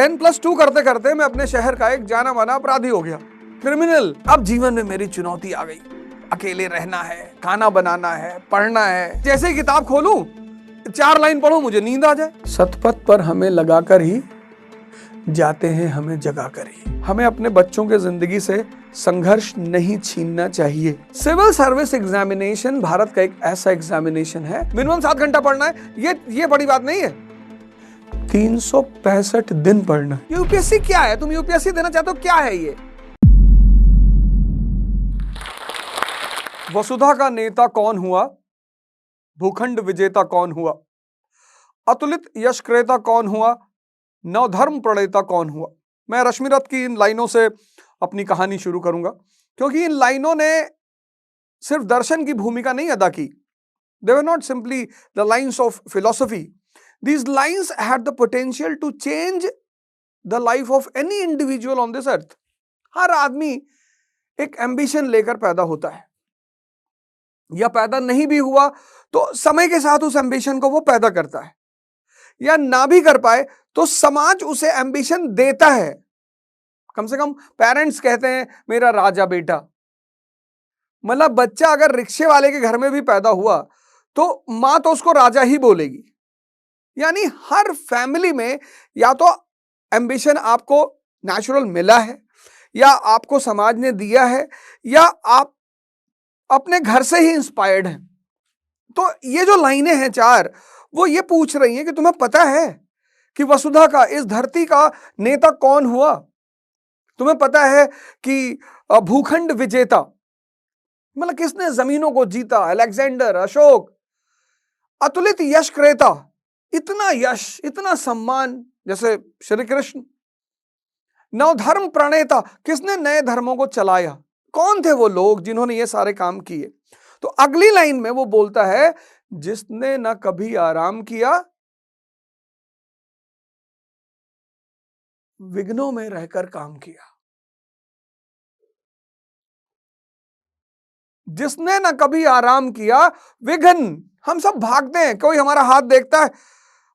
10+2 करते करते मैं अपने शहर का एक जाना माना अपराधी हो गया, क्रिमिनल। अब जीवन में मेरी चुनौती आ गई, अकेले रहना है, खाना बनाना है, पढ़ना है। जैसे ही किताब खोलूं, 4 लाइन पढ़ूं, मुझे नींद आ जाए। सतपथ पर हमें लगाकर ही जाते हैं, हमें जगा कर ही। हमें अपने बच्चों के जिंदगी से संघर्ष नहीं छीनना चाहिए। सिविल सर्विस एग्जामिनेशन भारत का एक ऐसा एग्जामिनेशन है, मिनिमम 7 घंटा पढ़ना है। ये बड़ी बात नहीं है। 365 दिन पढ़ना। यूपीएससी क्या है? तुम यूपीएससी देना चाहते हो? क्या है ये? वसुधा का नेता कौन हुआ? भूखंड विजेता कौन हुआ? अतुलित यश क्रेता कौन हुआ? नवधर्म प्रणेता कौन हुआ? मैं रश्मिरथ की इन लाइनों से अपनी कहानी शुरू करूंगा, क्योंकि इन लाइनों ने सिर्फ दर्शन की भूमिका नहीं अदा की। They were not simply the lines of philosophy. These lines had the potential to change the life of any individual on this earth. हर आदमी एक एम्बिशन लेकर पैदा होता है, या पैदा नहीं भी हुआ तो समय के साथ उस एम्बिशन को वो पैदा करता है, या ना भी कर पाए तो समाज उसे एम्बिशन देता है। कम से कम पेरेंट्स कहते हैं मेरा राजा बेटा। मतलब बच्चा अगर रिक्शे वाले के घर में भी पैदा हुआ तो मां तो उसको राजा ही बोलेगी। यानी हर फैमिली में या तो एम्बिशन आपको नेचुरल मिला है, या आपको समाज ने दिया है, या आप अपने घर से ही इंस्पायर्ड हैं। तो ये जो लाइनें हैं 4, वो ये पूछ रही हैं कि तुम्हें पता है कि वसुधा का, इस धरती का नेता कौन हुआ? तुम्हें पता है कि भूखंड विजेता मतलब किसने जमीनों को जीता? अलेक्जेंडर, अशोक। अतुलित यश क्रेता, इतना यश, इतना सम्मान, जैसे श्री कृष्ण। नवधर्म प्रणेता, किसने नए धर्मों को चलाया? कौन थे वो लोग जिन्होंने ये सारे काम किए? तो अगली लाइन में वो बोलता है, जिसने न कभी आराम किया, विघ्नों में रहकर काम किया। जिसने न कभी आराम किया, विघ्न। हम सब भागते हैं, कोई हमारा हाथ देखता है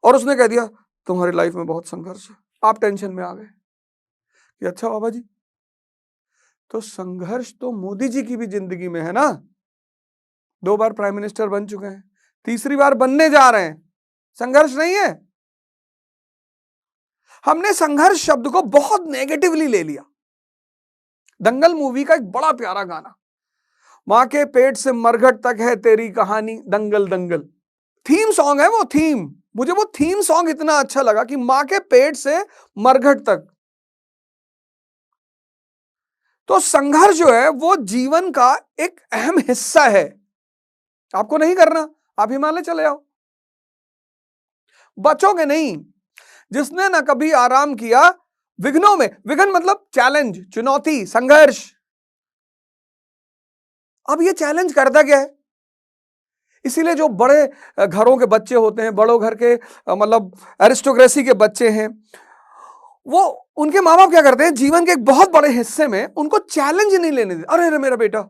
और उसने कह दिया तुम्हारी लाइफ में बहुत संघर्ष है, आप टेंशन में आ गए कि अच्छा बाबा जी, तो संघर्ष तो मोदी जी की भी जिंदगी में है ना। 2 बार प्राइम मिनिस्टर बन चुके हैं, तीसरी बार बनने जा रहे हैं। संघर्ष नहीं है? हमने संघर्ष शब्द को बहुत नेगेटिवली ले लिया। दंगल मूवी का एक बड़ा प्यारा गाना, मां के पेट से मरघट तक है तेरी कहानी, दंगल दंगल। थीम सॉन्ग है वो, थीम। मुझे वो थीम सॉन्ग इतना अच्छा लगा कि मां के पेट से मरघट तक। तो संघर्ष जो है वो जीवन का एक अहम हिस्सा है। आपको नहीं करना, आप हिमालय चले आओ, बचोगे नहीं। जिसने ना कभी आराम किया, विघ्नों में, विघ्न मतलब चैलेंज, चुनौती, संघर्ष। अब ये चैलेंज करता क्या है? इसीलिए जो बड़े घरों के बच्चे होते हैं, बड़ों घर के मतलब एरिस्टोक्रेसी के बच्चे हैं, वो उनके माँ बाप क्या करते हैं, जीवन के एक बहुत बड़े हिस्से में उनको चैलेंज नहीं लेने देते। अरे मेरा बेटा,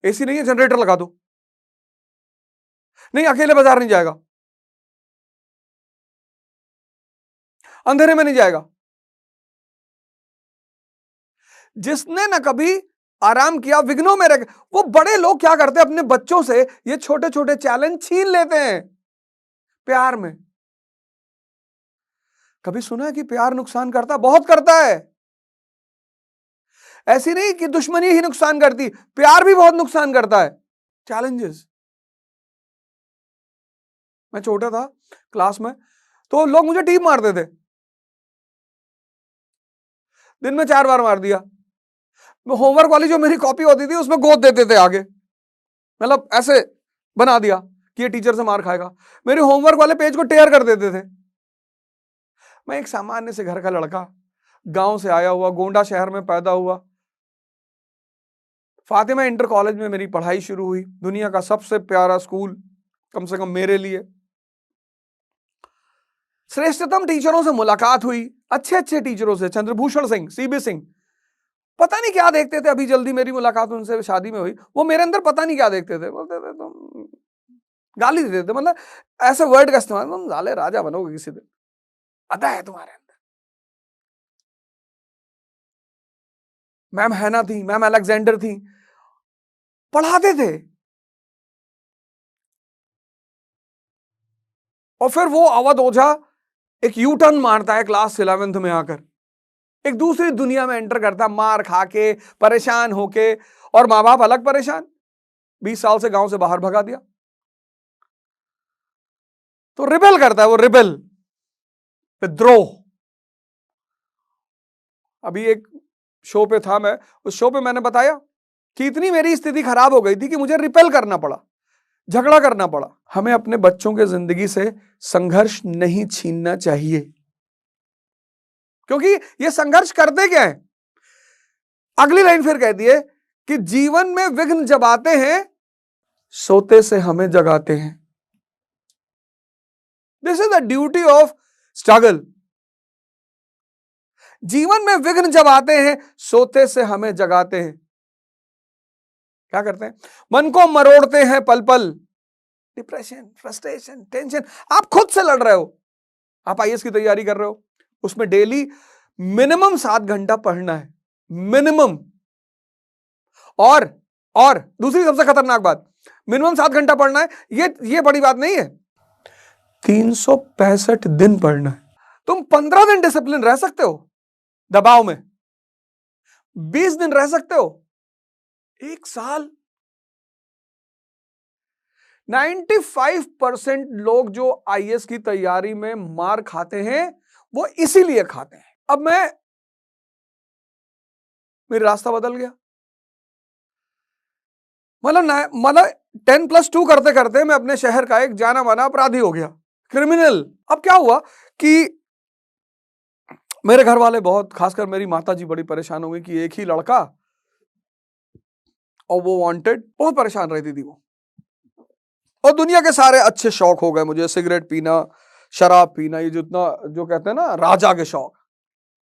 एसी नहीं है, जनरेटर लगा दो। नहीं, अकेले बाजार नहीं जाएगा, अंधेरे में नहीं जाएगा। जिसने ना कभी आराम किया, विघ्नों में रह। वो बड़े लोग क्या करते हैं, अपने बच्चों से ये छोटे छोटे चैलेंज छीन लेते हैं प्यार में। कभी सुना है कि प्यार नुकसान करता? बहुत करता है। ऐसी नहीं कि दुश्मनी ही नुकसान करती, प्यार भी बहुत नुकसान करता है। चैलेंजेस। मैं छोटा था क्लास में, तो लोग मुझे टीप मारते थे, दिन में 4 बार मार दिया। होमवर्क वाली जो मेरी कॉपी होती थी उसमें गोद देते थे आगे, मतलब ऐसे बना दिया कि ये टीचर से मार खाएगा। मेरे होमवर्क वाले पेज को टेयर कर देते थे। मैं एक सामान्य से घर का लड़का, गांव से आया हुआ, गोंडा शहर में पैदा हुआ। फातिमा इंटर कॉलेज में मेरी पढ़ाई शुरू हुई, दुनिया का सबसे प्यारा स्कूल, कम से कम मेरे लिए। श्रेष्ठतम टीचरों से मुलाकात हुई, अच्छे अच्छे टीचरों से, चंद्रभूषण सिंह, सीबी सिंह। पता नहीं क्या देखते थे, अभी जल्दी मेरी मुलाकात उनसे शादी में हुई। वो मेरे अंदर पता नहीं क्या देखते थे, बोलते थे तुम, गाली देते थे, मतलब ऐसे वर्ड का इस्तेमाल, तुम साले राजा बनोगे किसी दिन, अदा है तुम्हारे अंदर। मैम हैना थी, मैम अलेक्जेंडर थी, पढ़ाते थे। और फिर वो अवध ओझा एक यू टर्न मारता है क्लास 11th में आकर, एक दूसरी दुनिया में एंटर करता, मार खा के, परेशान होके, और मां बाप अलग परेशान, 20 साल से गांव से बाहर भगा दिया। तो रिबेल करता है वो, रिबेल, विद्रोह। अभी एक शो पे था मैं, उस शो पे मैंने बताया कि इतनी मेरी स्थिति खराब हो गई थी कि मुझे रिपेल करना पड़ा, झगड़ा करना पड़ा। हमें अपने बच्चों के जिंदगी से संघर्ष नहीं छीनना चाहिए, क्योंकि ये संघर्ष करते क्या है। अगली लाइन फिर कहती है कि जीवन में विघ्न जब आते हैं, सोते से हमें जगाते हैं। This is the duty of struggle. जीवन में विघ्न जब आते हैं, सोते से हमें जगाते हैं। क्या करते हैं? मन को मरोड़ते हैं पल पल, डिप्रेशन, फ्रस्ट्रेशन, टेंशन। आप खुद से लड़ रहे हो, आप आईएएस की तैयारी कर रहे हो, उसमें डेली मिनिमम 7 घंटा पढ़ना है, मिनिमम। और दूसरी सबसे खतरनाक बात, मिनिमम 7 घंटा पढ़ना है, ये बड़ी बात नहीं है, 365 दिन पढ़ना है। तुम 15 दिन डिसिप्लिन रह सकते हो दबाव में, 20 दिन रह सकते हो, 1 साल। 95% लोग जो आईएएस की तैयारी में मार खाते हैं, वो इसीलिए खाते हैं। अब मेरा रास्ता बदल गया, मतलब 10+2 करते करते मैं अपने शहर का एक जाना माना अपराधी हो गया, क्रिमिनल। अब क्या हुआ कि मेरे घर वाले बहुत, खासकर मेरी माता जी बड़ी परेशान हो गई कि एक ही लड़का और वो वांटेड, बहुत परेशान रहती थी वो। और दुनिया के सारे अच्छे शौक हो गए मुझे, सिगरेट पीना, शराब पीना, ये जितना जो कहते हैं ना राजा के शौक,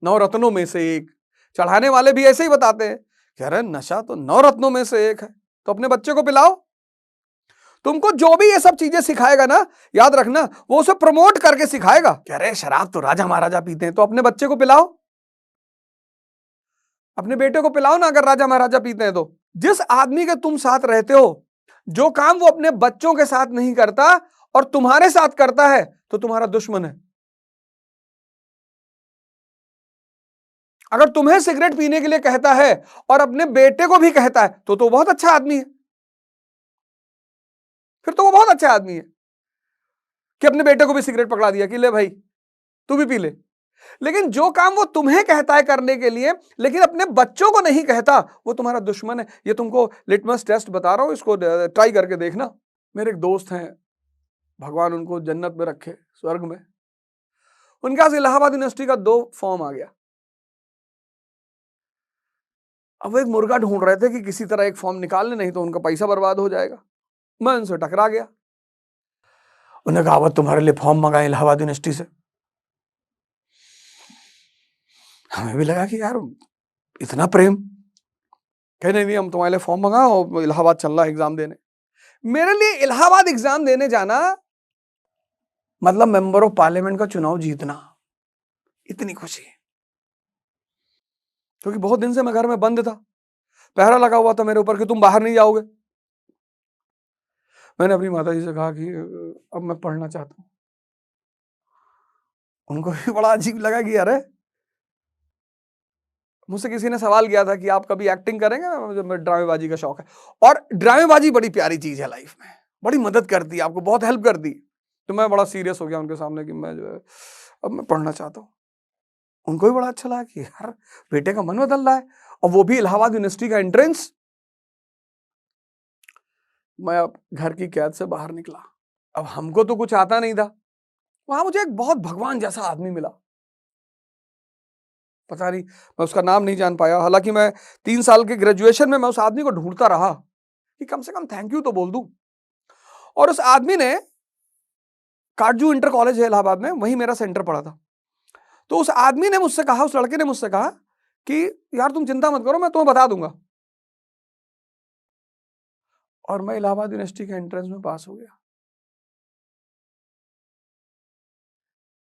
9 रत्नों में से एक। चढ़ाने वाले भी ऐसे ही बताते हैं, कह रहे नशा तो 9 रत्नों में से एक है, तो अपने बच्चे को पिलाओ। तुमको जो भी ये सब चीजें सिखाएगा ना, याद रखना वो उसे प्रमोट करके सिखाएगा। कह रहे शराब तो राजा महाराजा पीते हैं, तो अपने बच्चे को पिलाओ, अपने बेटे को पिलाओ ना, अगर राजा महाराजा पीते हैं तो। जिस आदमी के तुम साथ रहते हो, जो काम वो अपने बच्चों के साथ नहीं करता और तुम्हारे साथ करता है, तो तुम्हारा दुश्मन है। अगर तुम्हें सिगरेट पीने के लिए कहता है और अपने बेटे को भी कहता है, तो बहुत अच्छा आदमी है, फिर तो वो बहुत अच्छा आदमी है कि अपने बेटे को भी सिगरेट पकड़ा दिया कि ले भाई तू भी पी ले। लेकिन जो काम वो तुम्हें कहता है करने के लिए, लेकिन अपने बच्चों को नहीं कहता, वो तुम्हारा दुश्मन है। ये तुमको लिटमस टेस्ट बता रहा हूं, इसको ट्राई करके देखना। मेरे एक दोस्त हैं, भगवान उनको जन्नत में रखे, स्वर्ग में। उनके पास इलाहाबाद यूनिवर्सिटी का 2 फॉर्म आ गया। अब वो एक मुर्गा ढूंढ रहे थे कि किसी तरह एक फॉर्म निकाल ले, नहीं तो उनका पैसा बर्बाद हो जाएगा। मैं उनसे टकरा गया। उन्होंने कहा वो तुम्हारे लिए फॉर्म मंगाए इलाहाबाद यूनिवर्सिटी से। हमें भी लगा कि यार इतना प्रेम। कह नहीं, हम तुम्हारे लिए फॉर्म मंगाओ, इलाहाबाद चल रहा है एग्जाम देने। मेरे लिए इलाहाबाद एग्जाम देने जाना मतलब मेंबर ऑफ पार्लियामेंट का चुनाव जीतना। इतनी खुशी, क्योंकि बहुत दिन से मैं घर में बंद था, पहरा लगा हुआ था मेरे ऊपर कि तुम बाहर नहीं जाओगे। मैंने अपनी माता जी से कहा कि अब मैं पढ़ना चाहता हूं। उनको भी बड़ा अजीब लगा कि अरे, मुझसे किसी ने सवाल किया था कि आप कभी एक्टिंग करेंगे, मुझे ड्रामेबाजी का शौक है। और ड्रामेबाजी बड़ी प्यारी चीज है लाइफ में, बड़ी मदद करती है, आपको बहुत हेल्प करती है। तो मैं बड़ा सीरियस हो गया उनके सामने कि मैं जो है अब मैं पढ़ना चाहता हूँ। उनको भी बड़ा अच्छा लगा कि यार बेटे का मन बदल रहा है, और वो भी इलाहाबाद यूनिवर्सिटी का एंट्रेंस। मैं अब घर की कैद से बाहर निकला। अब हमको तो कुछ आता नहीं था, वहां मुझे एक बहुत भगवान जैसा आदमी मिला। पता नहीं, मैं उसका नाम नहीं जान पाया। हालांकि मैं 3 साल के ग्रेजुएशन में मैं उस आदमी को ढूंढता रहा कि कम से कम थैंक यू तो बोल दूं। और उस आदमी ने, काटजू इंटर कॉलेज है इलाहाबाद में, वहीं मेरा सेंटर पड़ा था। तो उस आदमी ने मुझसे कहा, उस लड़के ने मुझसे कहा कि यार तुम चिंता मत करो, मैं तुम्हें बता दूंगा। और मैं इलाहाबाद यूनिवर्सिटी के एंट्रेंस में पास हो गया।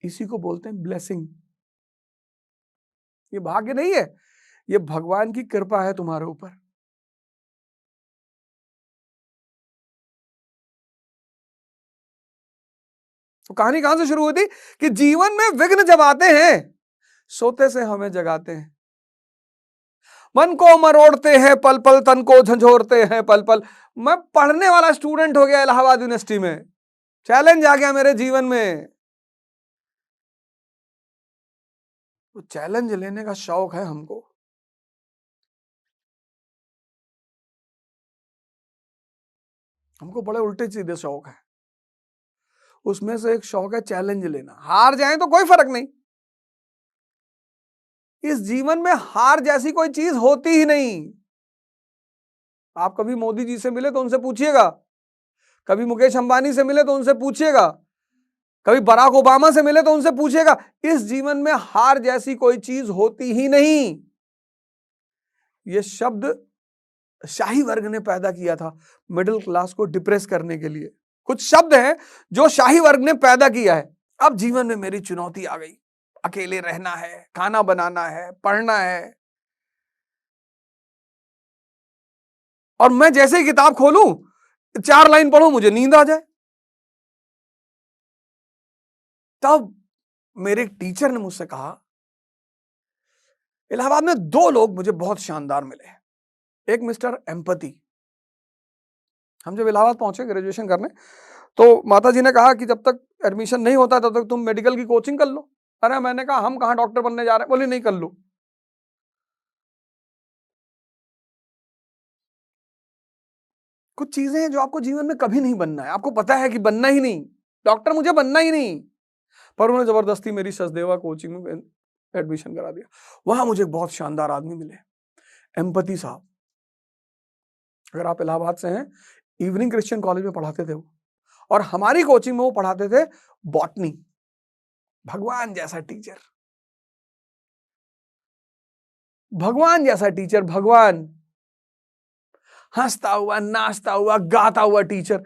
इसी को बोलते हैं ब्लेसिंग। ये भाग्य नहीं है, ये भगवान की कृपा है तुम्हारे ऊपर। तो कहानी कहां से शुरू हुई थी कि जीवन में विघ्न जब आते हैं, सोते से हमें जगाते हैं, मन को मरोड़ते हैं पल पल, तन को झंझोरते हैं पल पल। मैं पढ़ने वाला स्टूडेंट हो गया इलाहाबाद यूनिवर्सिटी में, चैलेंज आ गया मेरे जीवन में, तो चैलेंज लेने का शौक है हमको। हमको बड़े उल्टे सीधे शौक है, उसमें से एक शौक है चैलेंज लेना। हार जाए तो कोई फर्क नहीं, इस जीवन में हार जैसी कोई चीज होती ही नहीं। आप कभी मोदी जी से मिले तो उनसे पूछिएगा, कभी मुकेश अंबानी से मिले तो उनसे पूछिएगा, कभी बराक ओबामा से मिले तो उनसे पूछिएगा, इस जीवन में हार जैसी कोई चीज होती ही नहीं। यह शब्द शाही वर्ग ने पैदा किया था मिडिल क्लास को डिप्रेस करने के लिए। कुछ शब्द हैं जो शाही वर्ग ने पैदा किया है। अब जीवन में मेरी चुनौती आ गई, अकेले रहना है, खाना बनाना है, पढ़ना है, और मैं जैसे ही किताब खोलूं 4 लाइन पढ़ूं मुझे नींद आ जाए। तब मेरे टीचर ने मुझसे कहा, इलाहाबाद में 2 लोग मुझे बहुत शानदार मिले। एक मिस्टर एम्पैथी। हम जब इलाहाबाद पहुंचे ग्रेजुएशन करने, तो माता जी ने कहा कि जब तक एडमिशन नहीं होता तब तक तुम मेडिकल की कोचिंग कर लो। अरे मैंने कहा हम कहां डॉक्टर बनने जा रहे हैं, बोली नहीं कर लो। कुछ चीजें हैं जो आपको जीवन में कभी नहीं बनना है, आपको पता है कि बनना ही नहीं, डॉक्टर मुझे बनना ही नहीं, पर उन्होंने जबरदस्ती मेरी सचदेवा कोचिंग में एडमिशन करा दिया। वहां मुझे बहुत शानदार आदमी मिले, एम्पैथी साहब। अगर आप इलाहाबाद से हैं, इवनिंग क्रिश्चियन कॉलेज में पढ़ाते थे वो, और हमारी कोचिंग में वो पढ़ाते थे बॉटनी। भगवान जैसा टीचर, भगवान जैसा टीचर, भगवान, हंसता हुआ, नाचता हुआ, गाता हुआ टीचर।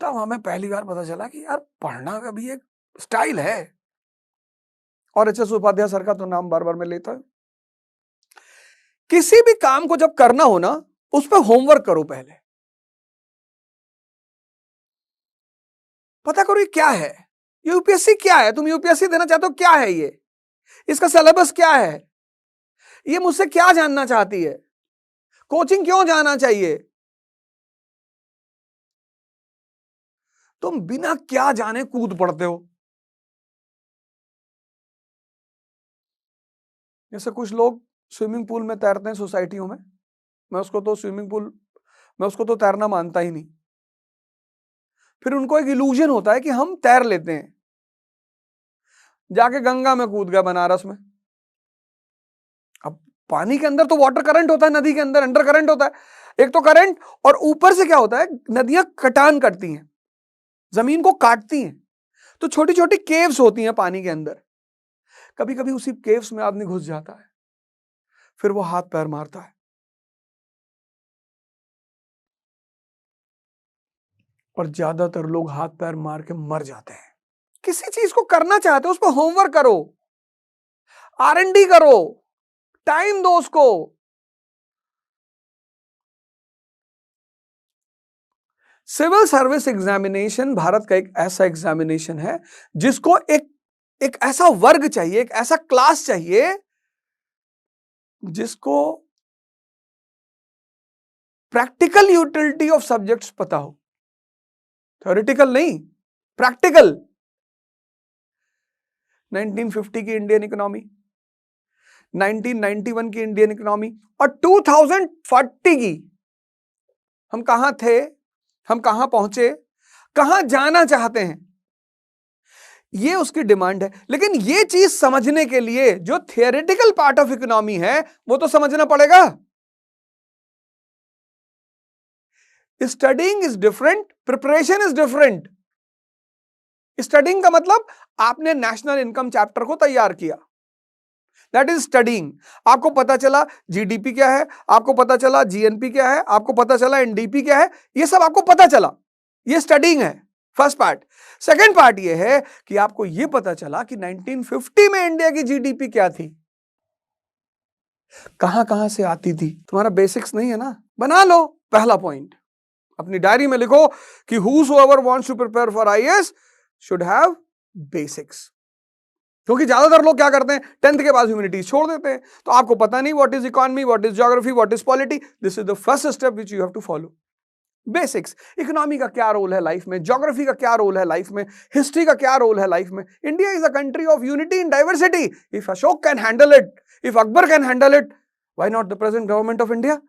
तब हमें पहली बार पता चला कि यार पढ़ना का भी एक स्टाइल है। और एच एस उपाध्याय सर का तो नाम बार बार मैं लेता हूं। किसी भी काम को जब करना हो ना, उस पर होमवर्क करो, पहले पता करो ये क्या है, यूपीएससी क्या है, तुम यूपीएससी देना चाहते हो, क्या है ये, इसका सिलेबस क्या है, ये मुझसे क्या जानना चाहती है, कोचिंग क्यों जाना चाहिए। तुम बिना क्या जाने कूद पड़ते हो। जैसे कुछ लोग स्विमिंग पूल में तैरते हैं सोसाइटियों में, मैं उसको तो तैरना मानता ही नहीं। फिर उनको एक इल्यूजन होता है कि हम तैर लेते हैं, जाके गंगा में कूद गया बनारस में। अब पानी के अंदर तो वाटर करंट होता है, नदी के अंदर अंडर करंट होता है, एक तो करंट, और ऊपर से क्या होता है, नदियां कटान करती हैं, जमीन को काटती हैं, तो छोटी छोटी केव्स होती हैं पानी के अंदर। कभी कभी उसी केव्स में आदमी घुस जाता है, फिर वो हाथ पैर मारता है, और ज्यादातर लोग हाथ पैर मार के मर जाते हैं। किसी चीज को करना चाहते हो, उस पर होमवर्क करो, R&D करो, टाइम दो उसको। सिविल सर्विस एग्जामिनेशन भारत का एक ऐसा एग्जामिनेशन है जिसको एक ऐसा वर्ग चाहिए, एक ऐसा क्लास चाहिए जिसको प्रैक्टिकल यूटिलिटी ऑफ सब्जेक्ट्स पता हो, थ्योरेटिकल नहीं, प्रैक्टिकल। 1950 की इंडियन इकोनॉमी, 1991 की इंडियन इकोनॉमी, और 2040 की, हम कहां थे, हम कहां पहुंचे, कहां जाना चाहते हैं, ये उसकी डिमांड है। लेकिन ये चीज समझने के लिए जो थियोरेटिकल पार्ट ऑफ इकोनॉमी है वो तो समझना पड़ेगा। Studying is different, preparation is different. Studying का मतलब आपने नेशनल इनकम चैप्टर को तैयार किया, दैट इज स्टडीइंग। आपको पता चला जीडीपी क्या है, आपको पता चला जीएनपी क्या है, आपको पता चला एनडीपी क्या है, ये सब आपको पता चला, ये स्टडीइंग है, फर्स्ट पार्ट। सेकेंड पार्ट ये है कि आपको ये पता चला कि 1950 में इंडिया की जीडीपी क्या थी। कहां कहां से आती थी? तुम्हारा बेसिक्स नहीं है ना, बना लो। पहला पॉइंट अपनी डायरी में लिखो कि whosoever wants to prepare for IAS should have basics। क्योंकि ज्यादातर लोग क्या करते हैं, 10th के बाद ह्यूमैनिटीज छोड़ देते हैं, तो आपको पता नहीं what is economy, what is geography, what is polity. This is the first step which you have to follow. Basics, economy का क्या रोल है लाइफ में, ज्योग्राफी का क्या रोल है लाइफ में, हिस्ट्री का क्या रोल है लाइफ में। India is a country of unity in diversity. If Ashok can handle it, if Akbar can handle it, why not the present government of India?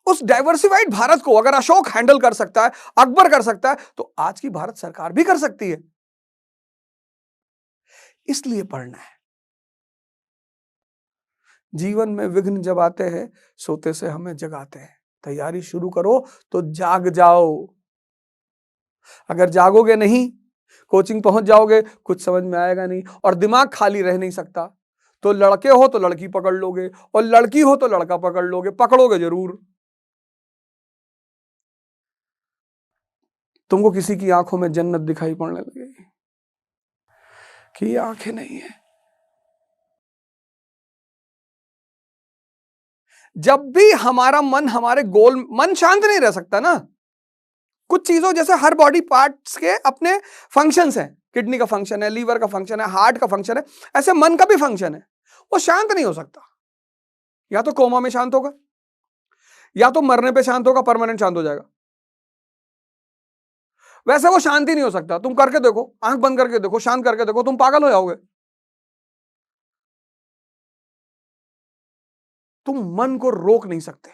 उस डाइवर्सिफाइड भारत को अगर अशोक हैंडल कर सकता है, अकबर कर सकता है, तो आज की भारत सरकार भी कर सकती है। इसलिए पढ़ना है। जीवन में विघ्न जब आते हैं, सोते से हमें जगाते हैं। तैयारी शुरू करो तो जाग जाओ। अगर जागोगे नहीं, कोचिंग पहुंच जाओगे, कुछ समझ में आएगा नहीं, और दिमाग खाली रह नहीं सकता। तो लड़के हो तो लड़की पकड़ लोगे, और लड़की हो तो लड़का पकड़ लोगे, पकड़ोगे जरूर। तुमको किसी की आंखों में जन्नत दिखाई पड़ने लगेगी कि ये आंखें नहीं है। जब भी हमारा मन हमारे गोल, मन शांत नहीं रह सकता ना। कुछ चीजों जैसे हर बॉडी पार्ट्स के अपने फंक्शंस हैं, किडनी का फंक्शन है, लीवर का फंक्शन है, हार्ट का फंक्शन है, ऐसे मन का भी फंक्शन है। वो शांत नहीं हो सकता। या तो कोमा में शांत होगा, या तो मरने पे शांत होगा, परमानेंट शांत हो जाएगा। वैसे वो शांति नहीं हो सकता। तुम करके देखो, आंख बंद करके देखो, शांत करके देखो, तुम पागल हो जाओगे। तुम मन को रोक नहीं सकते।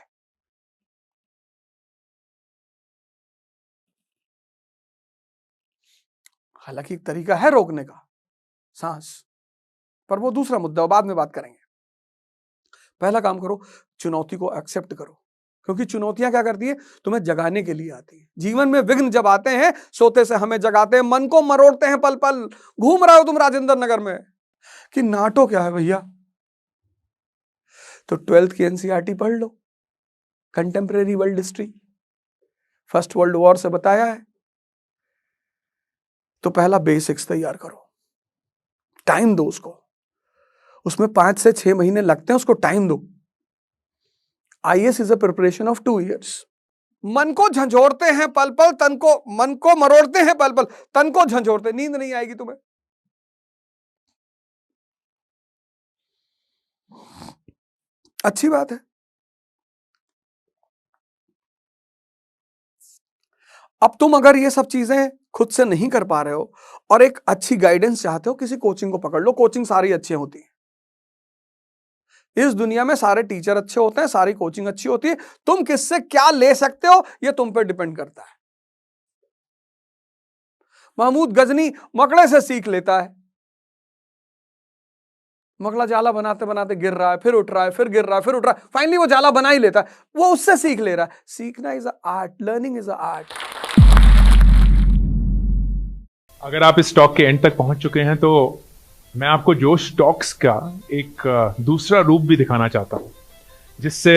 हालांकि एक तरीका है रोकने का, सांस, पर वो दूसरा मुद्दा, बाद में बात करेंगे। पहला काम करो, चुनौती को एक्सेप्ट करो, क्योंकि चुनौतियां क्या करती है, तुम्हें जगाने के लिए आती है। जीवन में विघ्न जब आते हैं, सोते से हमें जगाते हैं, मन को मरोड़ते हैं पल पल। घूम रहे हो तुम राजेंद्र नगर में कि नाटो क्या है भैया, तो 12th की एनसीईआरटी पढ़ लो, contemporary world history, first world war से बताया है। तो पहला बेसिक्स तैयार करो, टाइम दो उसको। उसमें 5 से 6 महीने लगते हैं, उसको टाइम दो। IAS is a preparation of 2 years। मन को झंझोड़ते हैं पल पल, तन को, मन को मरोड़ते हैं पल पल, तन को झंझोड़ते। नींद नहीं आएगी तुम्हें। अच्छी बात है। अब तुम अगर ये सब चीजें खुद से नहीं कर पा रहे हो और एक अच्छी गाइडेंस चाहते हो, किसी कोचिंग को पकड़ लो। कोचिंग सारी अच्छी होती है इस दुनिया में, सारे टीचर अच्छे होते हैं, सारी कोचिंग अच्छी होती है। तुम किससे क्या ले सकते हो ये तुम पे डिपेंड करता है। महमूद गजनी मकड़े से सीख लेता है। मकड़ा जाला बनाते बनाते गिर रहा है, फिर उठ रहा है, फिर गिर रहा है, फिर उठ रहा है, फाइनली वो जाला बना ही लेता है। वो उससे सीख ले रहा है। सीखना is a art, learning is a art. अगर आप इस टॉक के एंड तक पहुंच चुके हैं तो मैं आपको जोश टॉक्स का एक दूसरा रूप भी दिखाना चाहता हूं, जिससे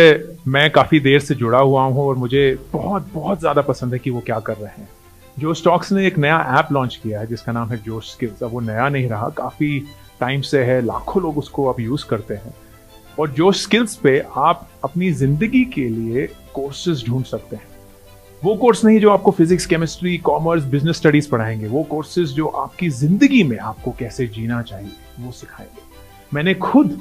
मैं काफ़ी देर से जुड़ा हुआ हूं और मुझे बहुत बहुत ज़्यादा पसंद है कि वो क्या कर रहे हैं। जोश टॉक्स ने एक नया ऐप लॉन्च किया है जिसका नाम है जोश स्किल्स। अब वो नया नहीं रहा, काफ़ी टाइम से है, लाखों लोग उसको अब यूज़ करते हैं। और जोश स्किल्स पे आप अपनी ज़िंदगी के लिए कोर्सेज ढूंढ सकते हैं। वो कोर्स नहीं जो आपको physics, chemistry, commerce, business studies पढ़ाएंगे, वो कोर्सेज जो आपकी जिंदगी में आपको कैसे जीना चाहिए वो सिखाएंगे। मैंने खुद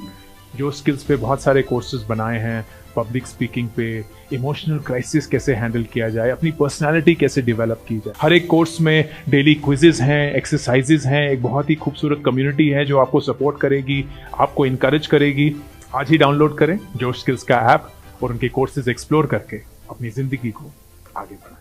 जो स्किल्स पे बहुत सारे कोर्सेज बनाए हैं, पब्लिक स्पीकिंग पे, इमोशनल क्राइसिस कैसे हैंडल किया जाए, अपनी पर्सनालिटी कैसे डेवलप की जाए। हर एक कोर्स में डेली क्विजेज हैं, एक्सरसाइजेज हैं, एक बहुत ही खूबसूरत कम्युनिटी है जो आपको सपोर्ट करेगी, आपको इनकरेज करेगी। आज ही डाउनलोड करें जोश स्किल्स का ऐप और उनके कोर्सेज एक्सप्लोर करके अपनी जिंदगी को आगे बढ़ाएं।